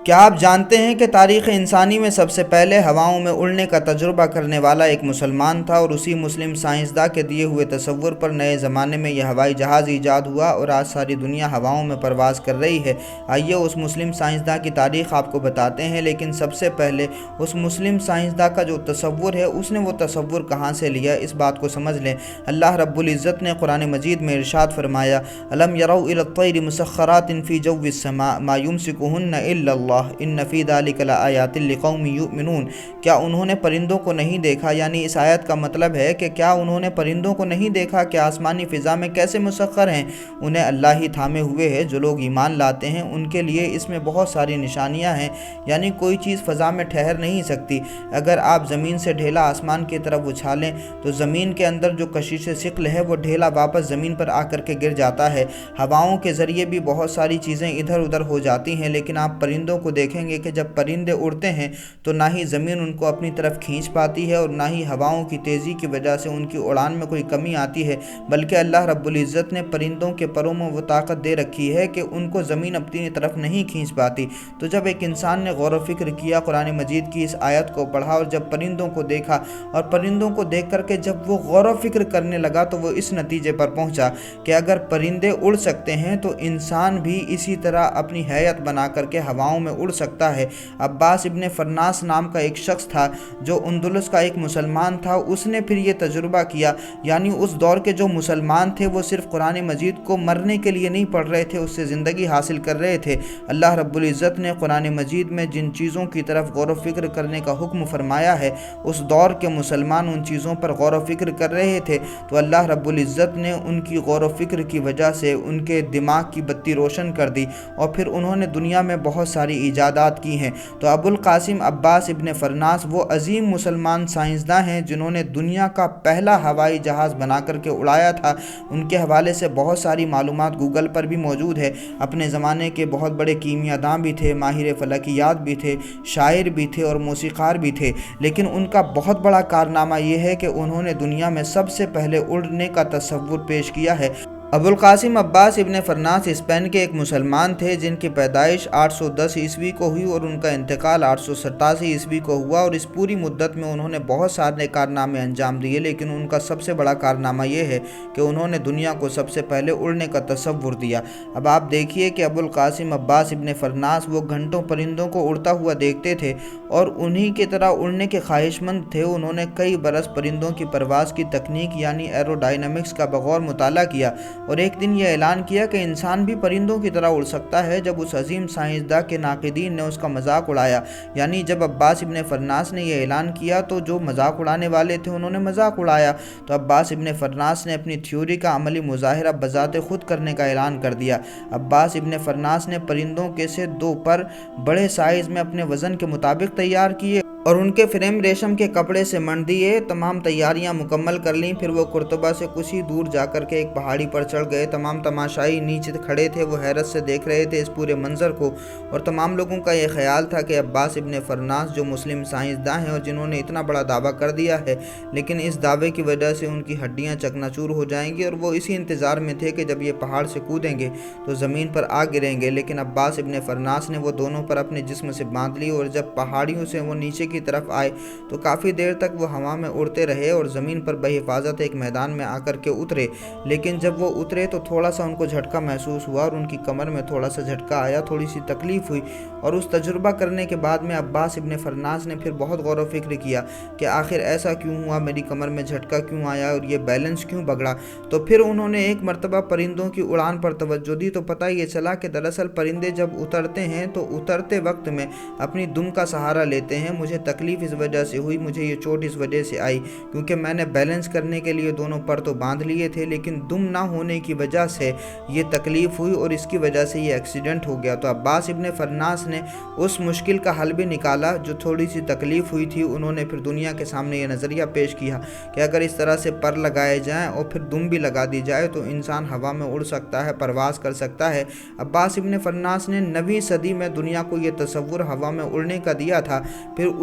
کیا آپ جانتے ہیں کہ تاریخ انسانی میں سب سے پہلے ہواؤں میں اڑنے کا تجربہ کرنے والا ایک مسلمان تھا، اور اسی مسلم سائنسداں کے دیے ہوئے تصور پر نئے زمانے میں یہ ہوائی جہاز ایجاد ہوا اور آج ساری دنیا ہواؤں میں پرواز کر رہی ہے۔ آئیے اس مسلم سائنسداں کی تاریخ آپ کو بتاتے ہیں، لیکن سب سے پہلے اس مسلم سائنسداں کا جو تصور ہے اس نے وہ تصور کہاں سے لیا، اس بات کو سمجھ لیں۔ اللہ رب العزت نے قرآن مجید میں ارشاد فرمایا، أَلَمْ يَرَوْا إِلَى الطَّيْرِ مُسَخَّرَاتٍ فِي جَوِّ السَّمَاءِ مَا يُمْسِكُهُنَّ إِلَّا اللَّهُ ان فی ذلک لآیات لقوم یؤمنون۔ کیا انہوں نے پرندوں کو نہیں دیکھا؟ یعنی اس آیت کا مطلب ہے کہ کیا انہوں نے پرندوں کو نہیں دیکھا کہ آسمانی فضا میں کیسے مسخر ہیں؟ انہیں اللہ ہی تھامے ہوئے ہے۔ جو لوگ ایمان لاتے ہیں ان کے لیے اس میں بہت ساری نشانیاں ہیں، یعنی کوئی چیز فضا میں ٹھہر نہیں سکتی۔ اگر آپ زمین سے ڈھیلا آسمان کی طرف اچھالیں تو زمین کے اندر جو کشش ثقل ہے وہ ڈھیلا واپس زمین پر آ کر کے گر جاتا ہے۔ ہواؤں کے ذریعے بھی بہت ساری چیزیں ادھر ادھر ہو جاتی ہیں، لیکن آپ پرندوں کو دیکھیں گے کہ جب پرندے اڑتے ہیں تو نہ ہی زمین ان کو اپنی طرف کھینچ پاتی ہے اور نہ ہی ہواؤں کی تیزی کی وجہ سے ان کی اڑان میں کوئی کمی آتی ہے، بلکہ اللہ رب العزت نے پرندوں کے پروں میں وہ طاقت دے رکھی ہے کہ ان کو زمین اپنی طرف نہیں کھینچ پاتی۔ تو جب ایک انسان نے غور و فکر کیا، قرآن مجید کی اس آیت کو پڑھا اور جب پرندوں کو دیکھا اور پرندوں کو دیکھ کر کے جب وہ غور و فکر کرنے لگا تو وہ اس نتیجے پر پہنچا کہ اگر پرندے اڑ سکتے ہیں تو انسان بھی اسی طرح اپنی ہیئت بنا کر کے ہواؤں میں اڑ سکتا ہے۔ عباس ابن فرناس نام کا ایک شخص تھا جو اندلس کا ایک مسلمان تھا، اس نے پھر یہ تجربہ کیا، یعنی اس دور کے جو مسلمان تھے وہ صرف قرآن مجید کو مرنے کے لیے نہیں پڑھ رہے تھے، اس سے زندگی حاصل کر رہے تھے۔ اللہ رب العزت نے قرآن مجید میں جن چیزوں کی طرف غور و فکر کرنے کا حکم فرمایا ہے، اس دور کے مسلمان ان چیزوں پر غور و فکر کر رہے تھے، تو اللہ رب العزت نے ان کی غور و فکر کی وجہ سے ان کے دماغ کی بتی روشن کر دی اور پھر انہوں نے دنیا میں بہت ساری ایجادات کی ہیں۔ تو ابو القاسم عباس ابن فرناس وہ عظیم مسلمان سائنسداں ہیں جنہوں نے دنیا کا پہلا ہوائی جہاز بنا کر کے اڑایا تھا۔ ان کے حوالے سے بہت ساری معلومات گوگل پر بھی موجود ہے۔ اپنے زمانے کے بہت بڑے کیمیاء داں بھی تھے، ماہر فلکیات بھی تھے، شاعر بھی تھے اور موسیقار بھی تھے، لیکن ان کا بہت بڑا کارنامہ یہ ہے کہ انہوں نے دنیا میں سب سے پہلے اڑنے کا تصور پیش کیا ہے۔ ابو القاسم عباس ابن فرناس اسپین کے ایک مسلمان تھے جن کی پیدائش 810 عیسوی کو ہوئی اور ان کا انتقال 887 عیسوی کو ہوا، اور اس پوری مدت میں انہوں نے بہت سارے کارنامے انجام دیے، لیکن ان کا سب سے بڑا کارنامہ یہ ہے کہ انہوں نے دنیا کو سب سے پہلے اڑنے کا تصور دیا۔ اب آپ دیکھیے کہ ابو القاسم عباس ابن فرناس وہ گھنٹوں پرندوں کو اڑتا ہوا دیکھتے تھے اور انہی کی طرح اڑنے کے خواہش مند تھے۔ انہوں نے کئی برس پرندوں کی پرواز کی تکنیک یعنی ایرو ڈائنامکس کا بغور مطالعہ کیا اور ایک دن یہ اعلان کیا کہ انسان بھی پرندوں کی طرح اڑ سکتا ہے۔ جب اس عظیم سائنسداں کے ناقدین نے اس کا مذاق اڑایا، یعنی جب عباس ابن فرناس نے یہ اعلان کیا تو جو مذاق اڑانے والے تھے انہوں نے مذاق اڑایا، تو عباس ابن فرناس نے اپنی تھیوری کا عملی مظاہرہ بذات خود کرنے کا اعلان کر دیا۔ عباس ابن فرناس نے پرندوں کے سے 2 پر بڑے سائز میں اپنے وزن کے مطابق تیار کیے اور ان کے فریم ریشم کے کپڑے سے مڑ دیے۔ تمام تیاریاں مکمل کر لیں، پھر وہ قرطبہ سے کچھ ہی دور جا کر کے ایک پہاڑی پر چڑھ گئے۔ تمام تماشائی نیچے کھڑے تھے، وہ حیرت سے دیکھ رہے تھے اس پورے منظر کو، اور تمام لوگوں کا یہ خیال تھا کہ عباس ابن فرناس جو مسلم سائنسداں ہیں اور جنہوں نے اتنا بڑا دعویٰ کر دیا ہے، لیکن اس دعوے کی وجہ سے ان کی ہڈیاں چکنا چور ہو جائیں گی، اور وہ اسی انتظار میں تھے کہ جب یہ پہاڑ سے کودیں گے تو زمین پر آ گریں گے۔ لیکن عباس ابن فرناس نے وہ دونوں پر اپنے جسم سے باندھ لی، اور جب پہاڑیوں سے وہ نیچے کی طرف آئے تو کافی دیر تک وہ ہوا میں اڑتے رہے اور زمین پر بحفاظت ایک میدان میں آ کر کے اترے۔ لیکن جب وہ اترے تو تھوڑا سا ان کو جھٹکا محسوس ہوا اور ان کی کمر میں تھوڑا سا جھٹکا آیا، تھوڑی سی تکلیف ہوئی، اور اس تجربہ کرنے کے بعد میں عباس ابن فرناس نے پھر بہت غور و فکر کیا کہ آخر ایسا کیوں ہوا، میری کمر میں جھٹکا کیوں آیا اور یہ بیلنس کیوں بگڑا۔ تو پھر انہوں نے ایک مرتبہ پرندوں کی اڑان پر توجہ دی تو پتہ یہ چلا کہ دراصل پرندے جب اترتے ہیں تو اترتے وقت میں اپنی دم کا سہارا لیتے ہیں۔ مجھے تکلیف اس وجہ سے ہوئی، مجھے یہ چوٹ اس وجہ سے آئی کیونکہ میں نے بیلنس کرنے کے لیے دونوں پر تو باندھ لیے تھے، لیکن دم نہ ہونے کی وجہ سے یہ تکلیف ہوئی اور اس کی وجہ سے یہ ایکسیڈنٹ ہو گیا۔ تو عباس ابن فرناس نے اس مشکل کا حل بھی نکالا جو تھوڑی سی تکلیف ہوئی تھی۔ انہوں نے پھر دنیا کے سامنے یہ نظریہ پیش کیا کہ اگر اس طرح سے پر لگائے جائیں اور پھر دم بھی لگا دی جائے تو انسان ہوا میں اڑ سکتا ہے، پرواز کر سکتا ہے۔ عباس ابن فرناس نے 9ویں صدی میں دنیا کو یہ تصور ہوا میں اڑنے کا دیا تھا۔ پھر